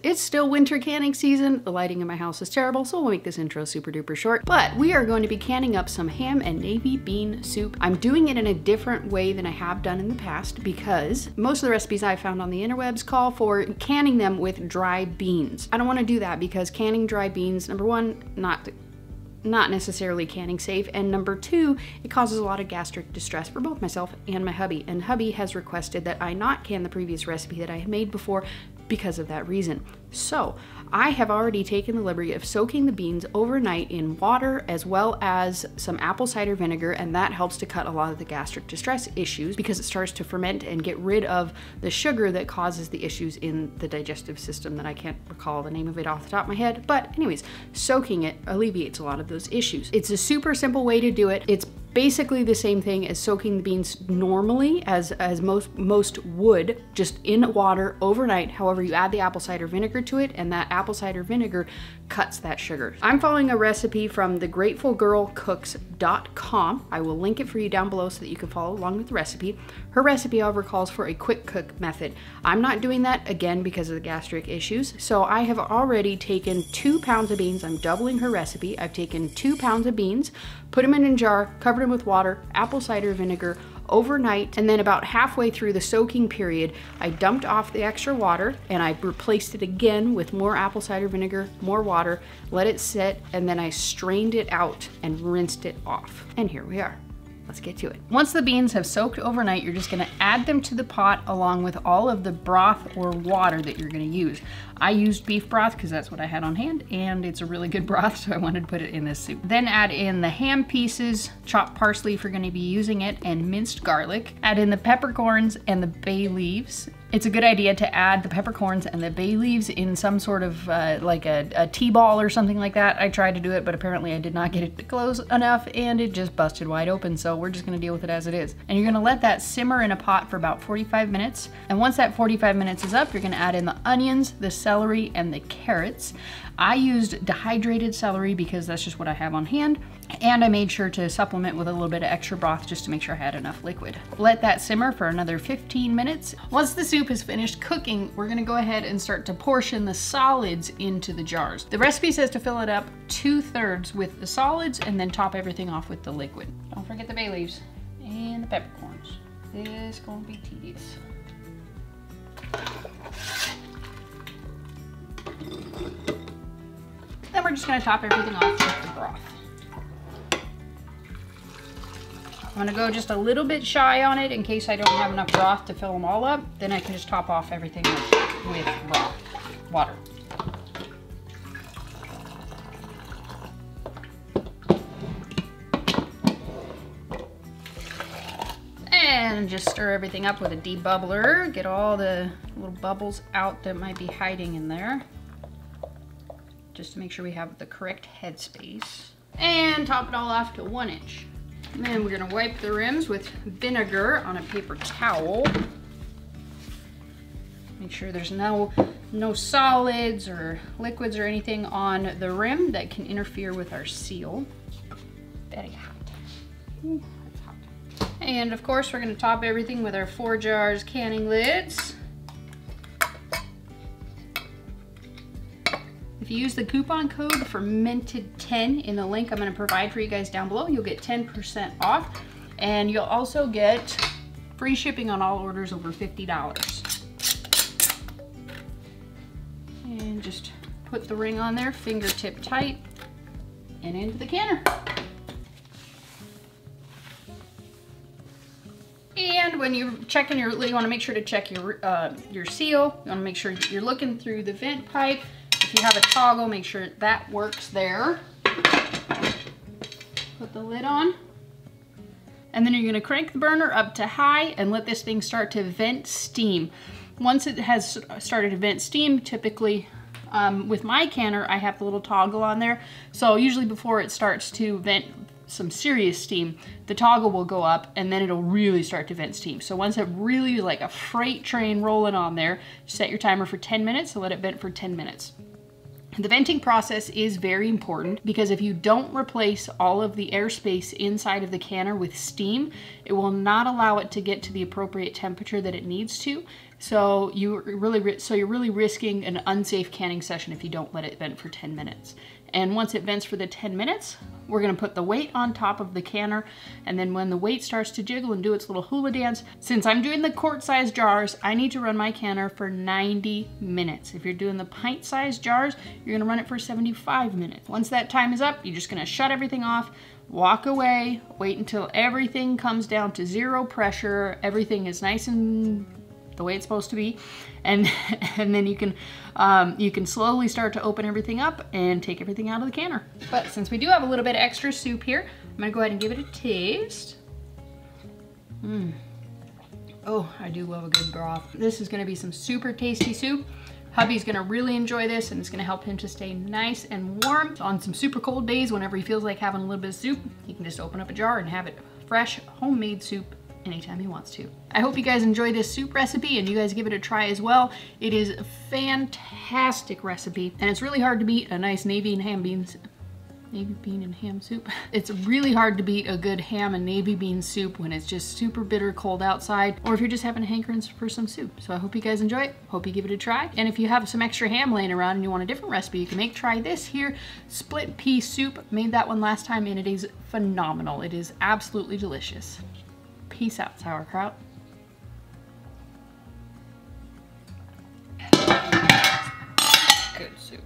It's still winter canning season. The lighting in my house is terrible, so we'll make this intro super duper short. But we are going to be canning up some ham and navy bean soup. I'm doing it in a different way than I have done in the past because most of the recipes I found on the interwebs call for canning them with dry beans. I don't want to do that because canning dry beans, number one, not necessarily canning safe, and number two, it causes a lot of gastric distress for both myself and my hubby, and hubby has requested that I not can the previous recipe that I had made before because of that reason. So I have already taken the liberty of soaking the beans overnight in water as well as some apple cider vinegar, and that helps to cut a lot of the gastric distress issues because it starts to ferment and get rid of the sugar that causes the issues in the digestive system that I can't recall the name of it off the top of my head. But anyways, soaking it alleviates a lot of those issues. It's a super simple way to do it. It's basically the same thing as soaking the beans normally as most would, just in water overnight. However, you add the apple cider vinegar to it, and that apple cider vinegar cuts that sugar. I'm following a recipe from thegratefulgirlcooks.com. I will link it for you down below so that you can follow along with the recipe. Her recipe, however, calls for a quick cook method. I'm not doing that, again, because of the gastric issues. So I have already taken 2 pounds of beans. I'm doubling her recipe. I've taken 2 pounds of beans, put them in a jar, covered them with water, apple cider vinegar, overnight, and then about halfway through the soaking period, I dumped off the extra water and I replaced it again with more apple cider vinegar, more water, let it sit, and then I strained it out and rinsed it off. And here we are. Let's get to it. Once the beans have soaked overnight, you're just gonna add them to the pot along with all of the broth or water that you're gonna use. I used beef broth because that's what I had on hand, and it's a really good broth, so I wanted to put it in this soup. Then add in the ham pieces, chopped parsley if you're gonna be using it, and minced garlic. Add in the peppercorns and the bay leaves. It's a good idea to add the peppercorns and the bay leaves in some sort of like a tea ball or something like that. I tried to do it, but apparently I did not get it to close enough and it just busted wide open. So we're just gonna deal with it as it is. And you're gonna let that simmer in a pot for about 45 minutes. And once that 45 minutes is up, you're gonna add in the onions, the celery, and the carrots. I used dehydrated celery because that's just what I have on hand. And I made sure to supplement with a little bit of extra broth just to make sure I had enough liquid. Let that simmer for another 15 minutes. Once the soup is finished cooking, we're gonna go ahead and start to portion the solids into the jars. The recipe says to fill it up 2/3 with the solids and then top everything off with the liquid. Don't forget the bay leaves and the peppercorns. This is gonna be tedious. Then we're just gonna top everything off with the broth. I'm gonna go just a little bit shy on it in case I don't have enough broth to fill them all up. Then I can just top off everything with broth, water. And just stir everything up with a debubbler. Get all the little bubbles out that might be hiding in there, just to make sure we have the correct headspace. And top it all off to 1 inch. And then we're gonna wipe the rims with vinegar on a paper towel. Make sure there's no solids or liquids or anything on the rim that can interfere with our seal. Very hot. Ooh, that's hot. And of course, we're gonna top everything with our 4 jars canning lids. If you use the coupon code Fermented10 in the link I'm going to provide for you guys down below, you'll get 10% off, and you'll also get free shipping on all orders over $50. And just put the ring on there, fingertip tight, and into the canner. And when you're checking your lid, you want to make sure to check your seal. You want to make sure you're looking through the vent pipe. If you have a toggle, make sure that works there. Put the lid on. And then you're gonna crank the burner up to high and let this thing start to vent steam. Once it has started to vent steam, typically with my canner, I have the little toggle on there. So usually before it starts to vent some serious steam, the toggle will go up and then it'll really start to vent steam. So once it really like a freight train rolling on there, set your timer for 10 minutes and let it vent for 10 minutes. The venting process is very important because if you don't replace all of the airspace inside of the canner with steam, it will not allow it to get to the appropriate temperature that it needs to. So you're really risking an unsafe canning session if you don't let it vent for 10 minutes. And once it vents for the 10 minutes, we're gonna put the weight on top of the canner, and then when the weight starts to jiggle and do its little hula dance, since I'm doing the quart-sized jars, I need to run my canner for 90 minutes. If you're doing the pint-sized jars, you're gonna run it for 75 minutes. Once that time is up, you're just gonna shut everything off, walk away, wait until everything comes down to 0 pressure, everything is nice and the way it's supposed to be, and then you can slowly start to open everything up and take everything out of the canner. But since we do have a little bit of extra soup here, I'm gonna go ahead and give it a taste. Oh, I do love a good broth. This is gonna be some super tasty soup. Hubby's gonna really enjoy this, and it's gonna help him to stay nice and warm. So on some super cold days, whenever he feels like having a little bit of soup, he can just open up a jar and have it fresh, homemade soup anytime he wants to. I hope you guys enjoy this soup recipe and you guys give it a try as well. It is a fantastic recipe, and it's really hard to beat a nice navy bean and ham soup. It's really hard to beat a good ham and navy bean soup when it's just super bitter cold outside, or if you're just having hankerings for some soup. So I hope you guys enjoy it. Hope you give it a try. And if you have some extra ham laying around and you want a different recipe you can make, try this here split pea soup. Made that one last time and it is phenomenal. It is absolutely delicious. Peace out, sauerkraut. Good soup.